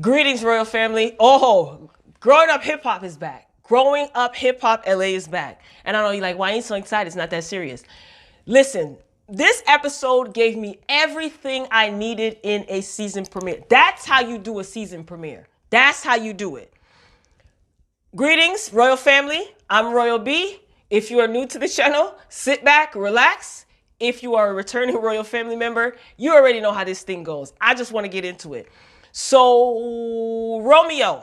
Greetings, Royal Family. Oh, Growing Up Hip Hop is back. Growing Up Hip Hop LA is back. And I know you're like, why are you so excited? It's not that serious. Listen, this episode gave me everything I needed in a season premiere. That's how you do a season premiere. That's how you do it. Greetings, Royal Family. I'm Royal B. If you are new to the channel, sit back, relax. If you are a returning Royal Family member, you already know how this thing goes. I just want to get into it. So, Romeo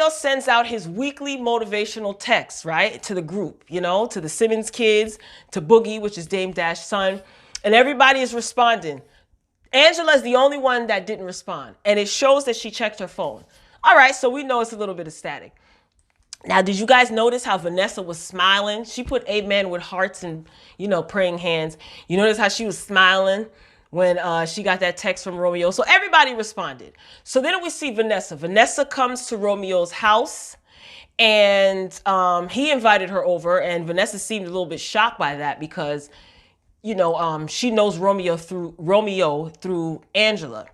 sends out his weekly motivational text, right, to the group, you know, to the Simmons kids, to Boogie, which is Dame Dash's son, and everybody is responding. Angela is the only one that didn't respond, and it shows that she checked her phone. All right, so we know it's a little bit of static. Now, did you guys notice how Vanessa was smiling? She put amen with hearts and, you know, praying hands. You notice how she was smiling when she got that text from Romeo. So everybody responded. So then we see Vanessa. Vanessa comes to Romeo's house, and he invited her over, and Vanessa seemed a little bit shocked by that because, you know, she knows Romeo through Angela.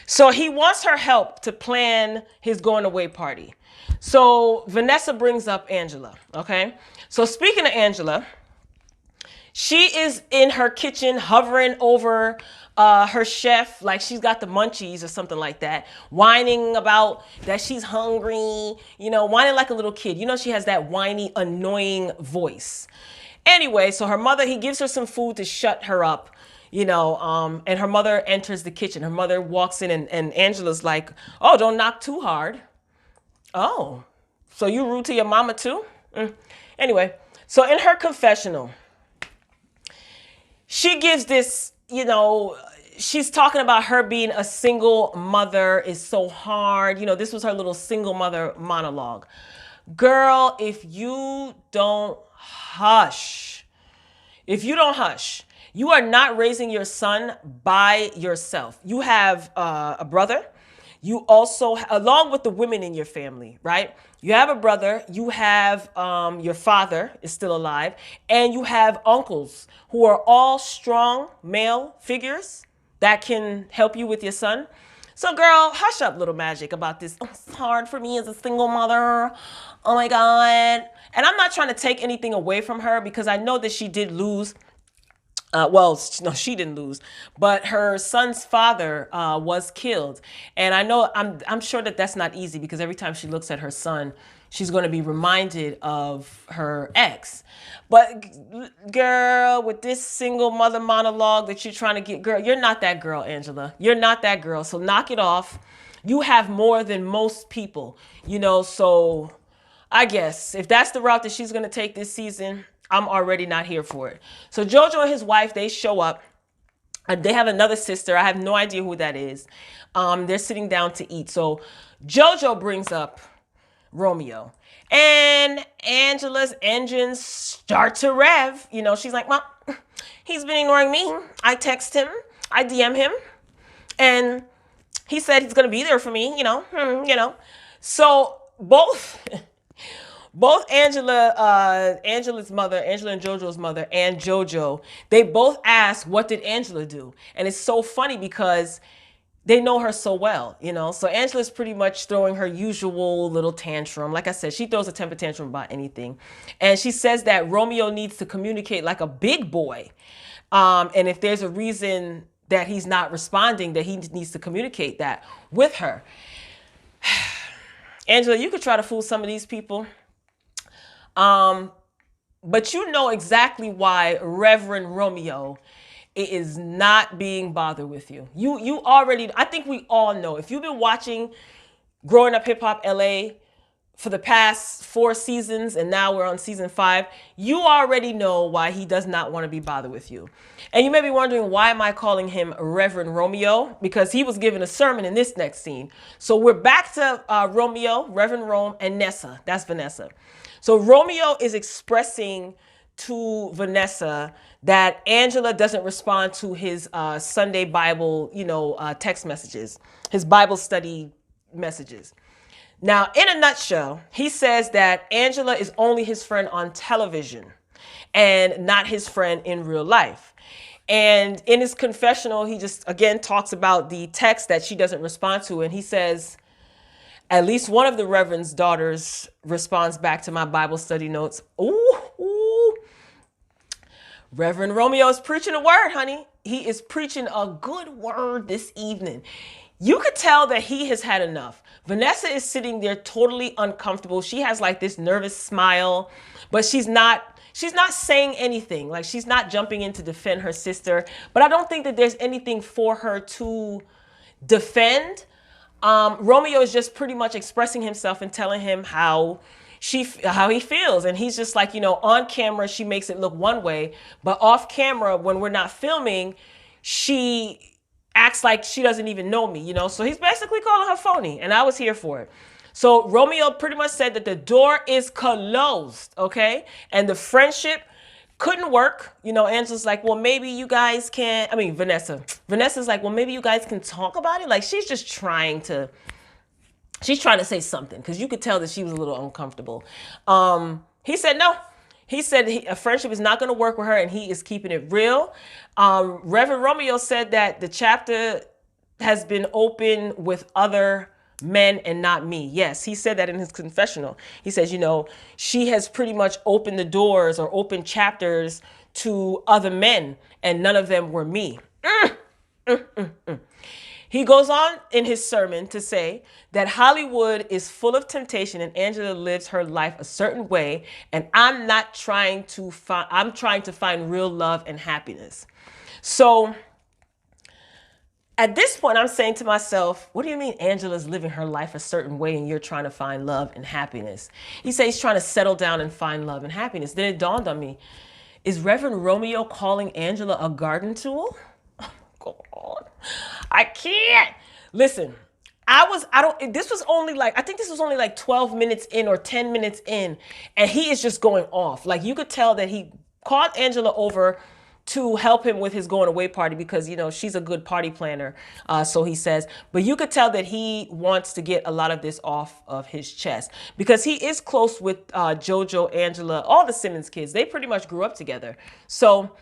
So he wants her help to plan his going away party. So Vanessa brings up Angela, okay? So speaking of Angela, she is in her kitchen hovering over her chef like she's got the munchies or something like that, whining about that she's hungry, you know, whining like a little kid. You know, she has that whiny, annoying voice. Anyway, so her mother, he gives her some food to shut her up, you know, and her mother enters the kitchen. Her mother walks in and Angela's like, oh, don't knock too hard. Oh, so you rude to your mama too? Anyway, so in her confessional, she gives this, you know, she's talking about her being a single mother is so hard. You know, this was her little single mother monologue. Girl, if you don't hush, you are not raising your son by yourself. You have a brother. You also, along with the women in your family, right? You have a brother, you have your father is still alive, and you have uncles who are all strong male figures that can help you with your son. So girl, hush up, little magic, about this. Oh, it's hard for me as a single mother. Oh my God. And I'm not trying to take anything away from her because I know that she did lose. Well, no, she didn't lose, but her son's father was killed. And I know, I'm sure that that's not easy because every time she looks at her son, she's going to be reminded of her ex. But girl, with this single mother monologue that you're trying to get, girl, you're not that girl, Angela. You're not that girl. So knock it off. You have more than most people, you know, so I guess if that's the route that she's going to take this season, I'm already not here for it. So Jojo and his wife, they show up. They have another sister. I have no idea who that is. They're sitting down to eat. So Jojo brings up Romeo. And Angela's engines start to rev. You know, she's like, well, he's been ignoring me. I text him. I DM him. And he said he's going to be there for me, you know. So both Angela's mother, Angela and Jojo's mother, and Jojo, they both asked, what did Angela do? And it's so funny because they know her so well, you know? So Angela's pretty much throwing her usual little tantrum. Like I said, she throws a temper tantrum about anything. And she says that Romeo needs to communicate like a big boy. And if there's a reason that he's not responding, that he needs to communicate that with her. Angela, you could try to fool some of these people. But you know exactly why Reverend Romeo is not being bothered with you. You already, I think we all know. If you've been watching Growing Up Hip Hop LA for the past 4 seasons, and now we're on season 5, you already know why he does not want to be bothered with you. And you may be wondering, why am I calling him Reverend Romeo? Because he was given a sermon in this next scene. So we're back to Romeo, Reverend Rome, and Nessa. That's Vanessa. So Romeo is expressing to Vanessa that Angela doesn't respond to his Sunday Bible, you know, text messages, his Bible study messages. Now, in a nutshell, he says that Angela is only his friend on television and not his friend in real life. And in his confessional, he just, again, talks about the text that she doesn't respond to. And he says, at least one of the Reverend's daughters responds back to my Bible study notes. Ooh. Reverend Romeo is preaching a word, honey. He is preaching a good word this evening. You could tell that he has had enough. Vanessa is sitting there totally uncomfortable. She has like this nervous smile, but she's not saying anything. Like, she's not jumping in to defend her sister. But I don't think that there's anything for her to defend. Romeo is just pretty much expressing himself and telling him how he feels. And he's just like, on camera, she makes it look one way, but off camera, when we're not filming, she acts like she doesn't even know me, So he's basically calling her phony, and I was here for it. So Romeo pretty much said that the door is closed, okay? And the friendship couldn't work. Angela's like, well, maybe you guys can, Vanessa's like, well, maybe you guys can talk about it. Like, she's trying to say something, because you could tell that she was a little uncomfortable. He said no. He said a friendship is not going to work with her, and he is keeping it real. Reverend Romeo said that the chapter has been open with other men and not me. Yes, he said that in his confessional. He says, she has pretty much opened the doors or opened chapters to other men, and none of them were me. He goes on in his sermon to say that Hollywood is full of temptation and Angela lives her life a certain way, and I'm trying to find real love and happiness. So at this point, I'm saying to myself, what do you mean Angela's living her life a certain way and you're trying to find love and happiness? He says he's trying to settle down and find love and happiness. Then it dawned on me, is Reverend Romeo calling Angela a garden tool? Oh, God. I can't. Listen, I think this was only like 12 minutes in or 10 minutes in, and he is just going off. Like, you could tell that he called Angela over to help him with his going away party because, she's a good party planner. So he says, but you could tell that he wants to get a lot of this off of his chest because he is close with JoJo, Angela, all the Simmons kids. They pretty much grew up together. So,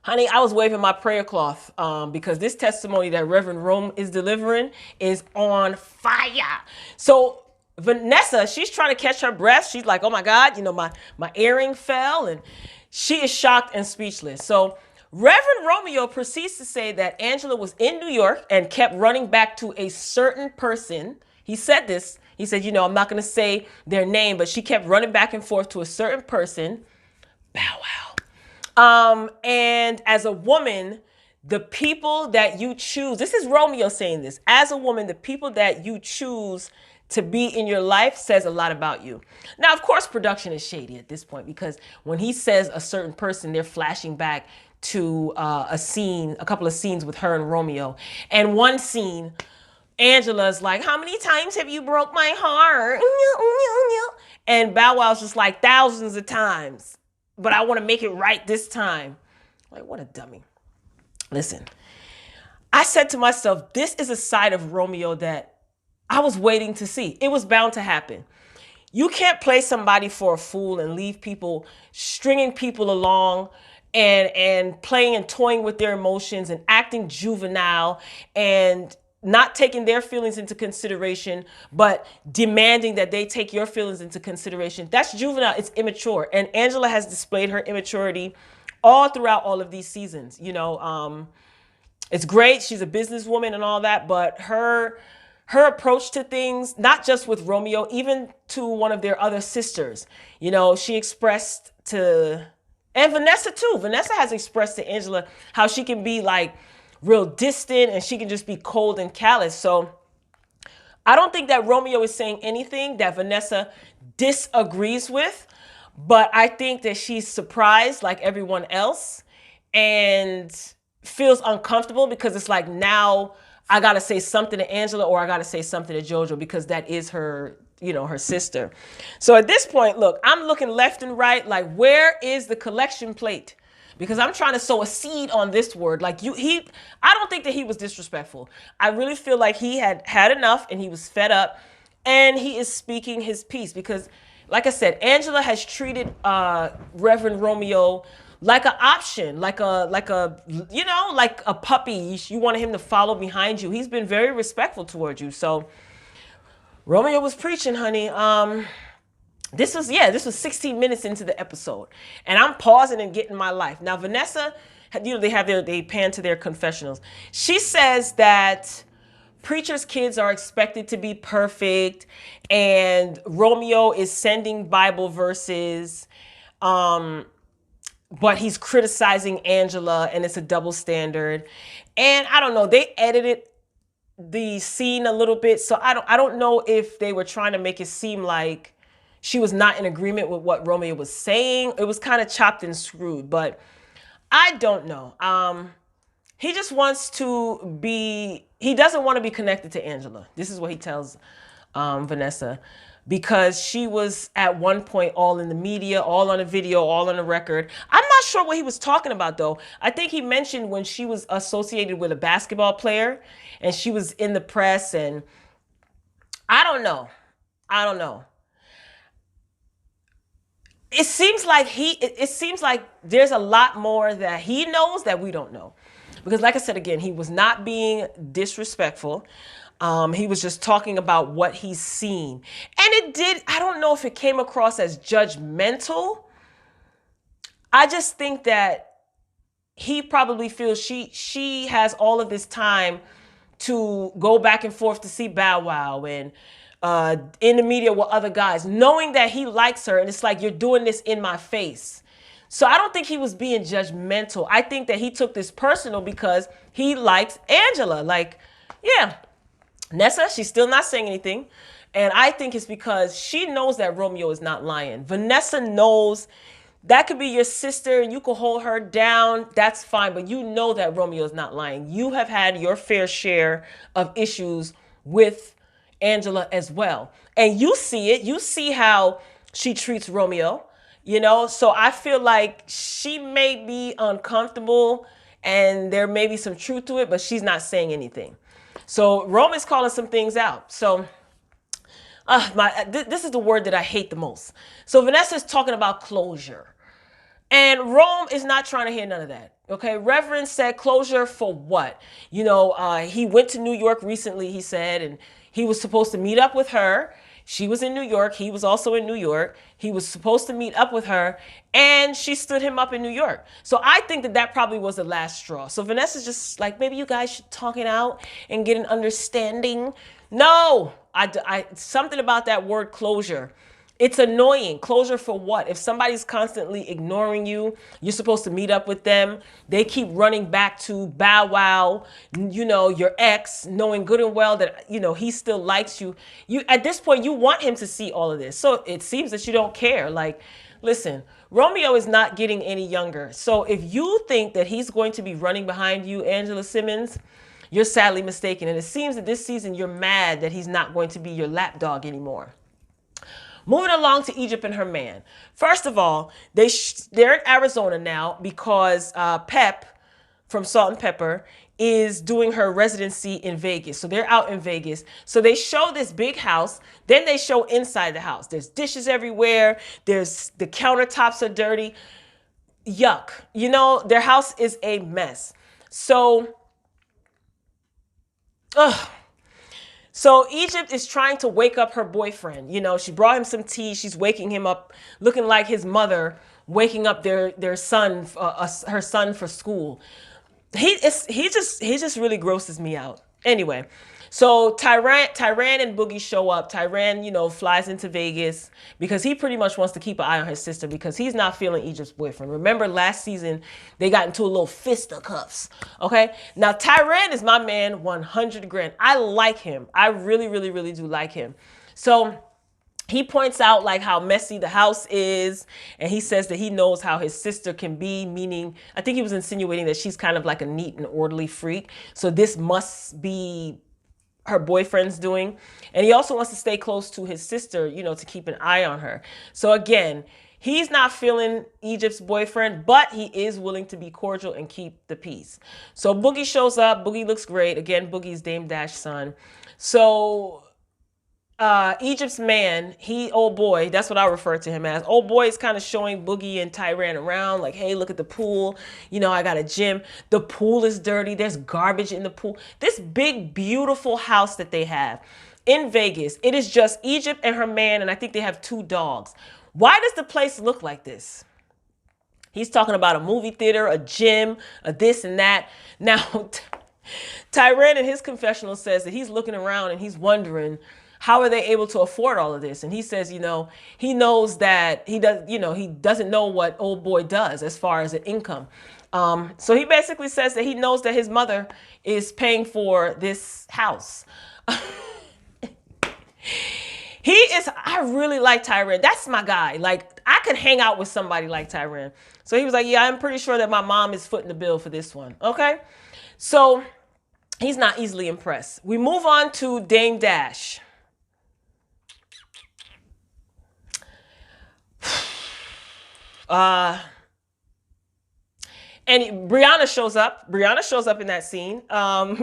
honey, I was waving my prayer cloth because this testimony that Reverend Rome is delivering is on fire. So Vanessa, she's trying to catch her breath. She's like, oh my God, my earring fell, and she is shocked and speechless. So Reverend Romeo proceeds to say that Angela was in New York and kept running back to a certain person. He said this. He said, I'm not going to say their name, but she kept running back and forth to a certain person. Bow wow. And as a woman, the people that you choose, this is Romeo saying this, as a woman, the people that you choose to be in your life says a lot about you. Now, of course, production is shady at this point because when he says a certain person, they're flashing back to a couple of scenes with her and Romeo. And one scene, Angela's like, how many times have you broke my heart? And Bow Wow's just like, thousands of times. But I want to make it right this time. Like, what a dummy. Listen, I said to myself, this is a side of Romeo that I was waiting to see. It was bound to happen. You can't play somebody for a fool and leave people, stringing people along and playing and toying with their emotions and acting juvenile and not taking their feelings into consideration, but demanding that they take your feelings into consideration. That's juvenile. It's immature. And Angela has displayed her immaturity all throughout all of these seasons. It's great. She's a businesswoman and all that, but her approach to things, not just with Romeo, even to one of their other sisters, she expressed to, and Vanessa too. Vanessa has expressed to Angela how she can be like real distant and she can just be cold and callous. So I don't think that Romeo is saying anything that Vanessa disagrees with, but I think that she's surprised like everyone else and feels uncomfortable because it's like, now I got to say something to Angela or I got to say something to JoJo because that is her, her sister. So at this point, look, I'm looking left and right, like, where is the collection plate? Because I'm trying to sow a seed on this word. Like I don't think that he was disrespectful. I really feel like he had had enough and he was fed up and he is speaking his piece because, like I said, Angela has treated Reverend Romeo like an option, like a you know, like a puppy. You wanted him to follow behind you. He's been very respectful towards you. So Romeo was preaching, honey. This was 16 minutes into the episode, and I'm pausing and getting my life. Now Vanessa, you know, they pan to their confessionals. She says that preachers' kids are expected to be perfect, and Romeo is sending Bible verses, but he's criticizing Angela, and it's a double standard. And I don't know, they edited the scene a little bit, so I don't know if they were trying to make it seem like she was not in agreement with what Romeo was saying. It was kind of chopped and screwed, but I don't know. He just wants to be, he doesn't want to be connected to Angela. This is what he tells Vanessa, because she was at one point all in the media, all on the video, all on the record. I'm not sure what he was talking about, though. I think he mentioned when she was associated with a basketball player and she was in the press, and I don't know. It seems like there's a lot more that he knows that we don't know. Because like I said, again, he was not being disrespectful. He was just talking about what he's seen. And I don't know if it came across as judgmental. I just think that he probably feels she has all of this time to go back and forth to see Bow Wow and in the media with other guys, knowing that he likes her, and it's like, you're doing this in my face. So I don't think he was being judgmental. I think that he took this personal because he likes Angela. Like, yeah, Nessa, she's still not saying anything. And I think it's because she knows that Romeo is not lying. Vanessa knows that could be your sister and you could hold her down. That's fine. But you know that Romeo is not lying. You have had your fair share of issues with Angela as well. And you see it. You see how she treats Romeo, you know? So I feel like she may be uncomfortable and there may be some truth to it, but she's not saying anything. So Rome is calling some things out. So this is the word that I hate the most. So Vanessa is talking about closure. And Rome is not trying to hear none of that. Okay, Reverend said closure for what? You know, he went to New York recently, he said, and he was supposed to meet up with her. She was in New York. He was also in New York. He was supposed to meet up with her, and she stood him up in New York. So I think that probably was the last straw. So Vanessa's just like, maybe you guys should talk it out and get an understanding. No, something about that word closure. It's annoying. Closure for what? If somebody's constantly ignoring you, you're supposed to meet up with them. They keep running back to Bow Wow, you know, your ex, knowing good and well that, you know, he still likes you. At this point, you want him to see all of this. So it seems that you don't care. Like, listen, Romeo is not getting any younger. So if you think that he's going to be running behind you, Angela Simmons, you're sadly mistaken. And it seems that this season you're mad that he's not going to be your lapdog anymore. Moving along to Egypt and her man. First of all, they're in Arizona now because Pep from Salt and Pepper is doing her residency in Vegas. So they're out in Vegas. So they show this big house. Then they show inside the house. There's dishes everywhere. The countertops are dirty. Yuck. You know, their house is a mess. So, So Egypt is trying to wake up her boyfriend. You know, she brought him some tea. She's waking him up, looking like his mother waking up their son, her son for school. He just really grosses me out. Anyway, so Tyran and Boogie show up. Tyran, you know, flies into Vegas because he pretty much wants to keep an eye on his sister because he's not feeling Egypt's boyfriend. Remember last season, they got into a little fisticuffs. Okay. Now Tyran is my man 100 grand. I like him. I really, really, really do like him. So he points out like how messy the house is. And he says that he knows how his sister can be, meaning, I think he was insinuating that she's kind of like a neat and orderly freak. So this must be her boyfriend's doing. And he also wants to stay close to his sister, you know, to keep an eye on her. So again, he's not feeling Egypt's boyfriend, but he is willing to be cordial and keep the peace. So Boogie shows up. Boogie looks great. Again, Boogie's Dame Dash's son. So Egypt's man, old boy, that's what I refer to him as. Old boy is kind of showing Boogie and Tyran around, like, hey, look at the pool. You know, I got a gym. The pool is dirty. There's garbage in the pool. This big, beautiful house that they have in Vegas, it is just Egypt and her man, and I think they have 2 dogs. Why does the place look like this? He's talking about a movie theater, a gym, a this and that. Now, Tyran in his confessional says that he's looking around and he's wondering, how are they able to afford all of this? And he says, you know, he knows that he doesn't know what old boy does as far as an income. So he basically says that he knows that his mother is paying for this house. I really like Tyran. That's my guy. Like, I could hang out with somebody like Tyran. So he was like, yeah, I'm pretty sure that my mom is footing the bill for this one. Okay. So he's not easily impressed. We move on to Dame Dash. And Brianna shows up. Brianna shows up in that scene.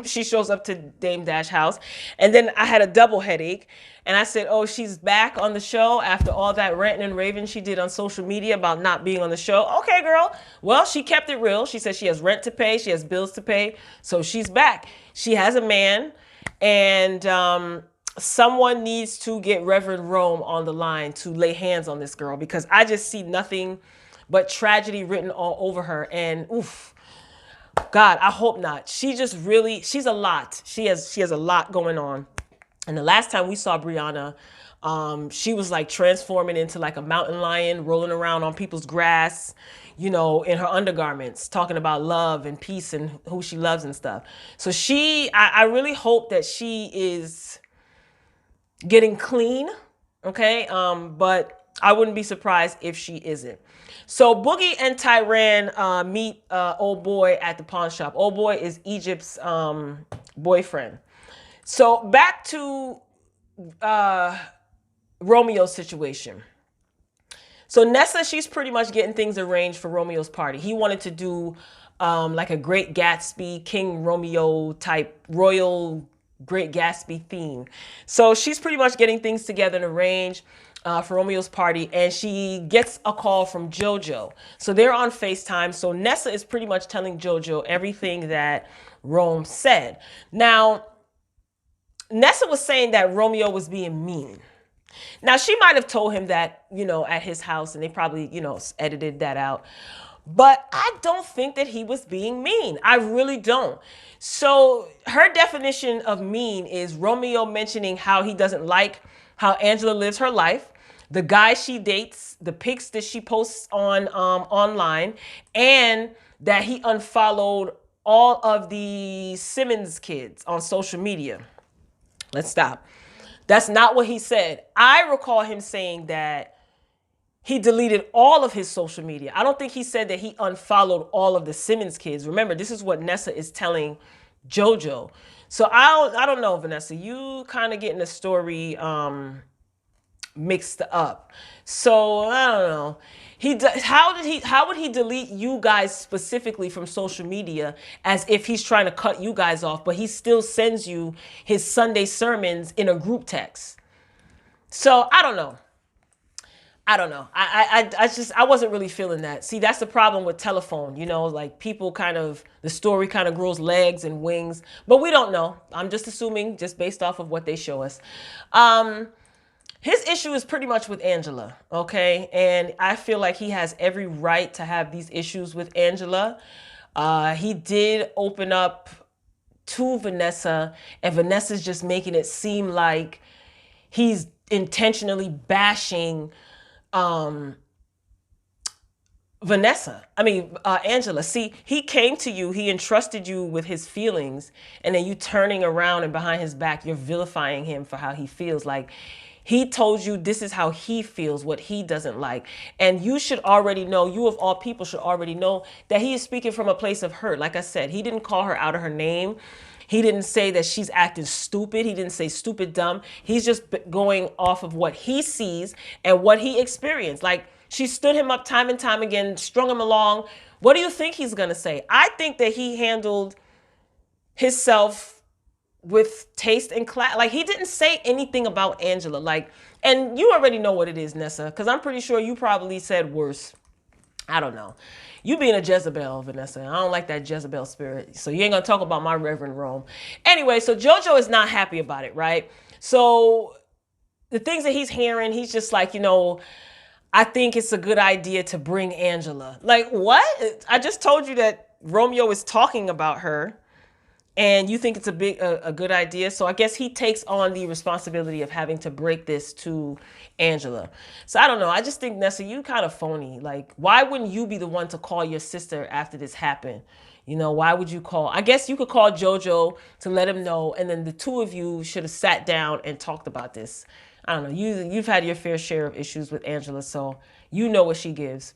She shows up to Dame Dash house. And then I had a double headache. And I said, oh, she's back on the show after all that ranting and raving she did on social media about not being on the show. Okay, girl. Well, she kept it real. She said she has rent to pay. She has bills to pay. So she's back. She has a man. And someone needs to get Reverend Rome on the line to lay hands on this girl, because I just see nothing but tragedy written all over her. And oof, God, I hope not. She's a lot. She has a lot going on. And the last time we saw Brianna, she was like transforming into like a mountain lion, rolling around on people's grass, you know, in her undergarments, talking about love and peace and who she loves and stuff. So I really hope that she is getting clean. Okay. But I wouldn't be surprised if she isn't. So Boogie and Tyran meet old boy at the pawn shop. Old boy is Egypt's boyfriend. So back to Romeo's situation. So Nessa, she's pretty much getting things arranged for Romeo's party. He wanted to do like a Great Gatsby, King Romeo type royal Great Gatsby theme. So she's pretty much getting things together and arranged for Romeo's party, and she gets a call from JoJo. So they're on FaceTime. So Nessa is pretty much telling JoJo everything that Rome said. Now, Nessa was saying that Romeo was being mean. Now, she might have told him that, you know, at his house, and they probably, you know, edited that out. But I don't think that he was being mean. I really don't. So her definition of mean is Romeo mentioning how he doesn't like how Angela lives her life, the guy she dates, the pics that she posts on online, and that he unfollowed all of the Simmons kids on social media. Let's stop. That's not what he said. I recall him saying that he deleted all of his social media. I don't think he said that he unfollowed all of the Simmons kids. Remember, this is what Nessa is telling JoJo. So I don't know, Vanessa. You kind of getting the story mixed up. So I don't know. How would he delete you guys specifically from social media as if he's trying to cut you guys off, but he still sends you his Sunday sermons in a group text? So I don't know. I wasn't really feeling that. See, that's the problem with telephone, you know, like people the story kind of grows legs and wings, but we don't know. I'm just assuming just based off of what they show us. His issue is pretty much with Angela, okay? And I feel like he has every right to have these issues with Angela. He did open up to Vanessa, and Vanessa's just making it seem like he's intentionally bashing Angela. See, he came to you, he entrusted you with his feelings, and then you turning around and behind his back, you're vilifying him for how he feels. Like, he told you this is how he feels, what he doesn't like. And you should already know, you of all people should already know that he is speaking from a place of hurt. Like I said, he didn't call her out of her name. He didn't say that she's acting stupid. He didn't say stupid dumb. He's just going off of what he sees and what he experienced. Like, she stood him up time and time again, strung him along. What do you think he's going to say? I think that he handled himself with taste and class. Like, he didn't say anything about Angela. Like, and you already know what it is, Nessa, because I'm pretty sure you probably said worse. I don't know. You being a Jezebel, Vanessa. I don't like that Jezebel spirit. So you ain't going to talk about my Reverend Rome. Anyway, so JoJo is not happy about it, right? So the things that he's hearing, he's just like, I think it's a good idea to bring Angela. Like, what? I just told you that Romeo is talking about her, and you think it's a good idea. So I guess he takes on the responsibility of having to break this to Angela. So I don't know. I just think, Nessa, you kind of phony. Like, why wouldn't you be the one to call your sister after this happened? Why would you call? I guess you could call JoJo to let him know, and then the two of you should have sat down and talked about this. I don't know. You've had your fair share of issues with Angela, so you know what she gives.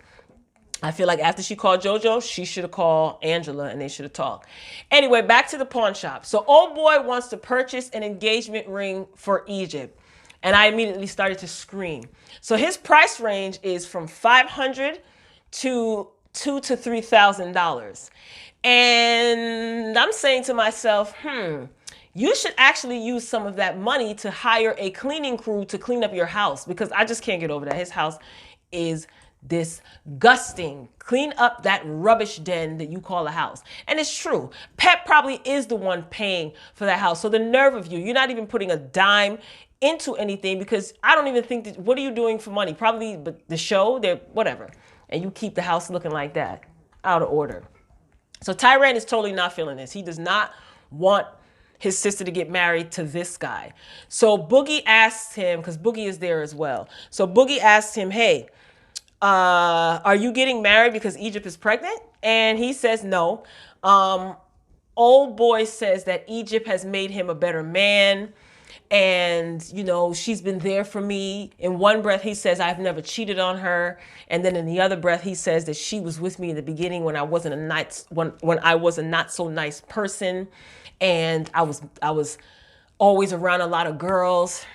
I feel like after she called JoJo, she should have called Angela and they should have talked. Anyway, back to the pawn shop. So old boy wants to purchase an engagement ring for Egypt. And I immediately started to scream. So his price range is from $500 to $2,000 to $3,000. And I'm saying to myself, you should actually use some of that money to hire a cleaning crew to clean up your house, because I just can't get over that. His house is disgusting. Clean up that rubbish den that you call a house. And it's true. Pep probably is the one paying for that house. So the nerve of you, you're not even putting a dime into anything, because I don't even think that, what are you doing for money? Probably the show, whatever. And you keep the house looking like that, out of order. So Tyran is totally not feeling this. He does not want his sister to get married to this guy. So Boogie asks him, because Boogie is there as well. So Boogie asks him, hey, are you getting married because Egypt is pregnant? And he says no. Old boy says that Egypt has made him a better man. And, she's been there for me. In one breath, he says, I've never cheated on her. And then in the other breath, he says that she was with me in the beginning when I wasn't when I was a not so nice person. And I was always around a lot of girls.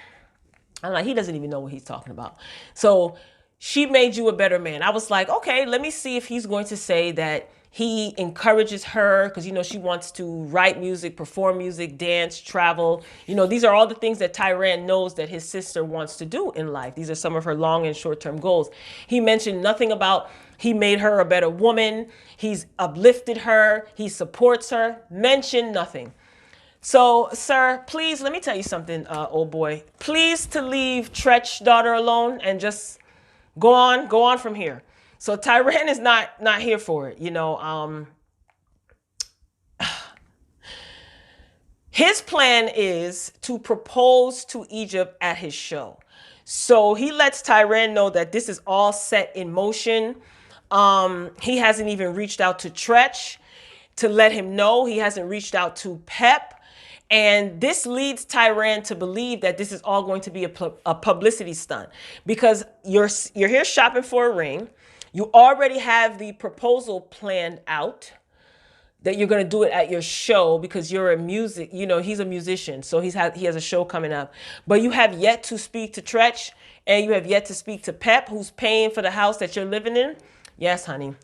I'm like, he doesn't even know what he's talking about. So she made you a better man. I was like, okay, let me see if he's going to say that he encourages her because, she wants to write music, perform music, dance, travel. These are all the things that Tyran knows that his sister wants to do in life. These are some of her long and short-term goals. He mentioned nothing about he made her a better woman. He's uplifted her. He supports her. Mention nothing. So, sir, please, let me tell you something, old boy. Please to leave Tretch's daughter alone and just go on from here. So Tyran is not here for it, His plan is to propose to Egypt at his show. So he lets Tyran know that this is all set in motion. He hasn't even reached out to Tretch to let him know. He hasn't reached out to Pep. And this leads Tyran to believe that this is all going to be a publicity stunt, because you're here shopping for a ring. You already have the proposal planned out that you're going to do it at your show because you're he's a musician. So he has a show coming up, but you have yet to speak to Tretch and you have yet to speak to Pep, who's paying for the house that you're living in. Yes, honey.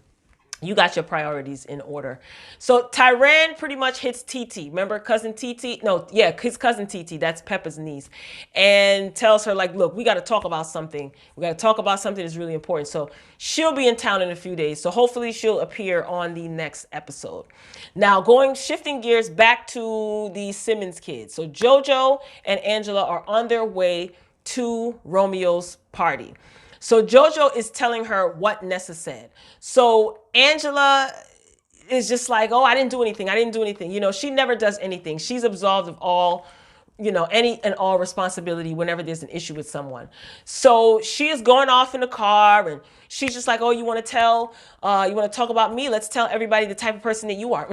You got your priorities in order. So Tyran pretty much hits TT. Remember cousin TT? No, yeah, his cousin TT. That's Peppa's niece. And tells her, like, look, we got to talk about something. We got to talk about something that's really important. So she'll be in town in a few days. So hopefully she'll appear on the next episode. Now, shifting gears back to the Simmons kids. So JoJo and Angela are on their way to Romeo's party. So JoJo is telling her what Nessa said. So Angela is just like, oh, I didn't do anything. I didn't do anything. She never does anything. She's absolved of all, any and all responsibility whenever there's an issue with someone. So she is going off in the car and she's just like, oh, you want to talk about me? Let's tell everybody the type of person that you are.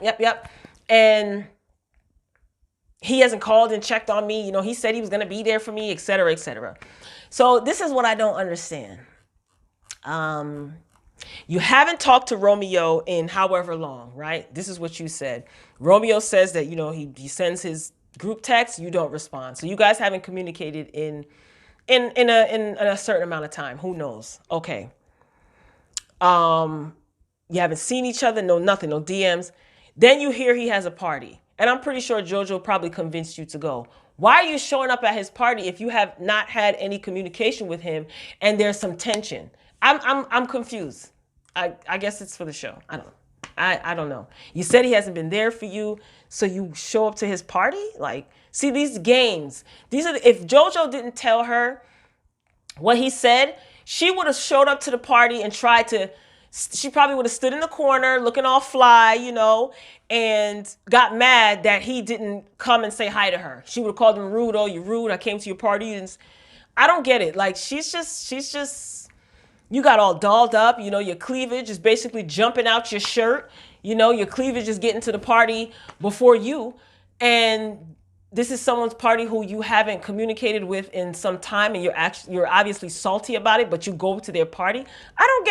Yep. And he hasn't called and checked on me. He said he was going to be there for me, et cetera, et cetera. So this is what I don't understand. You haven't talked to Romeo in however long, right? This is what you said. Romeo says that, he sends his group text, you don't respond. So you guys haven't communicated in a certain amount of time. Who knows? Okay. You haven't seen each other, no nothing, no DMs. Then you hear he has a party. And I'm pretty sure JoJo probably convinced you to go. Why are you showing up at his party if you have not had any communication with him and there's some tension? I'm confused. I guess it's for the show. I don't know. I don't know. You said he hasn't been there for you, so you show up to his party? Like, see, these games. If JoJo didn't tell her what he said, she would have showed up to the party and she probably would have stood in the corner looking all fly, and got mad that he didn't come and say hi to her. She would have called him rude. Oh, you're rude. I came to your party. And I don't get it. Like, she's just, you got all dolled up. Your cleavage is basically jumping out your shirt. Your cleavage is getting to the party before you. And this is someone's party who you haven't communicated with in some time, and you're obviously salty about it, but you go to their party. I don't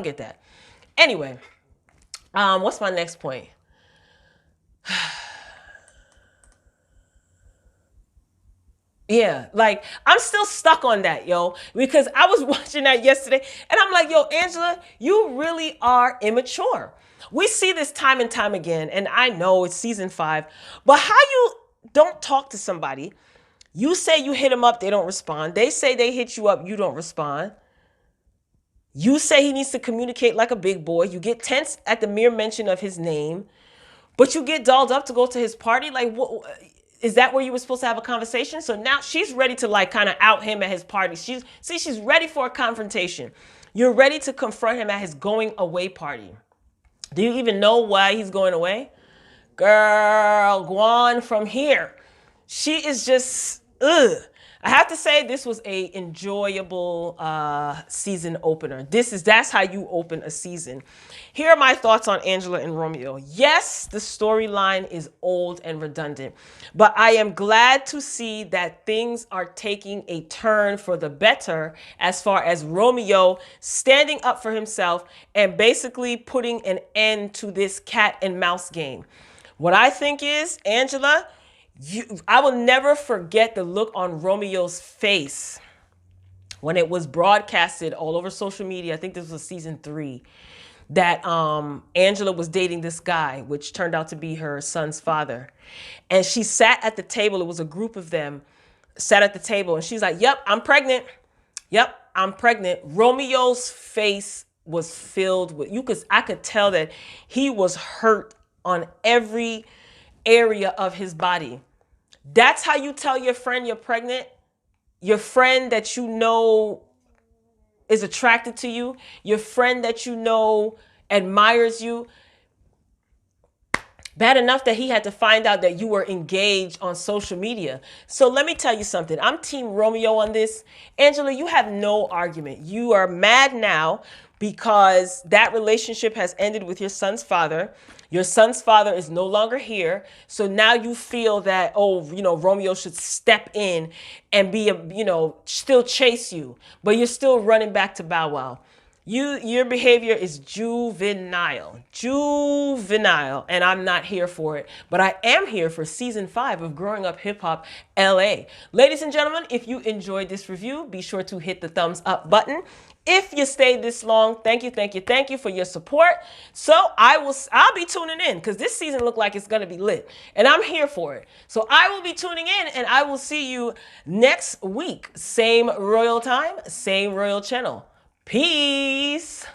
get that. Anyway, what's my next point? Yeah, like, I'm still stuck on that, yo, because I was watching that yesterday and I'm like, yo, Angela, you really are immature. We see this time and time again, and I know it's season 5, but how you don't talk to somebody, you say you hit them up, they don't respond. They say they hit you up, you don't respond. You say he needs to communicate like a big boy. You get tense at the mere mention of his name, but you get dolled up to go to his party. Like, what? Is that where you were supposed to have a conversation? So now she's ready to like kind of out him at his party. She's ready for a confrontation. You're ready to confront him at his going away party. Do you even know why he's going away? Girl, go on from here. She is just, ugh. I have to say this was a enjoyable season opener. That's how you open a season. Here are my thoughts on Angela and Romeo. Yes, the storyline is old and redundant, but I am glad to see that things are taking a turn for the better as far as Romeo standing up for himself and basically putting an end to this cat and mouse game. What I think is, Angela, I will never forget the look on Romeo's face when it was broadcasted all over social media. I think this was season 3, that Angela was dating this guy, which turned out to be her son's father. And she sat at the table. It was a group of them sat at the table, and she's like, yep, I'm pregnant. Yep, I'm pregnant. Romeo's face was filled with, I could tell that he was hurt on every area of his body. That's how you tell your friend you're pregnant. Your friend that you know is attracted to you. Your friend that you know admires you. Bad enough that he had to find out that you were engaged on social media. So let me tell you something. I'm Team Romeo on this. Angela, you have no argument. You are mad now because that relationship has ended with your son's father. Your son's father is no longer here. So now you feel that, Romeo should step in and be, still chase you. But you're still running back to Bow Wow. Your behavior is juvenile, and I'm not here for it. But I am here for season 5 of Growing Up Hip Hop LA. Ladies and gentlemen, if you enjoyed this review, be sure to hit the thumbs up button. If you stayed this long, thank you for your support. So I'll be tuning in because this season looked like it's gonna be lit, and I'm here for it. So I will be tuning in, and I will see you next week. Same royal time, same royal channel. Peace.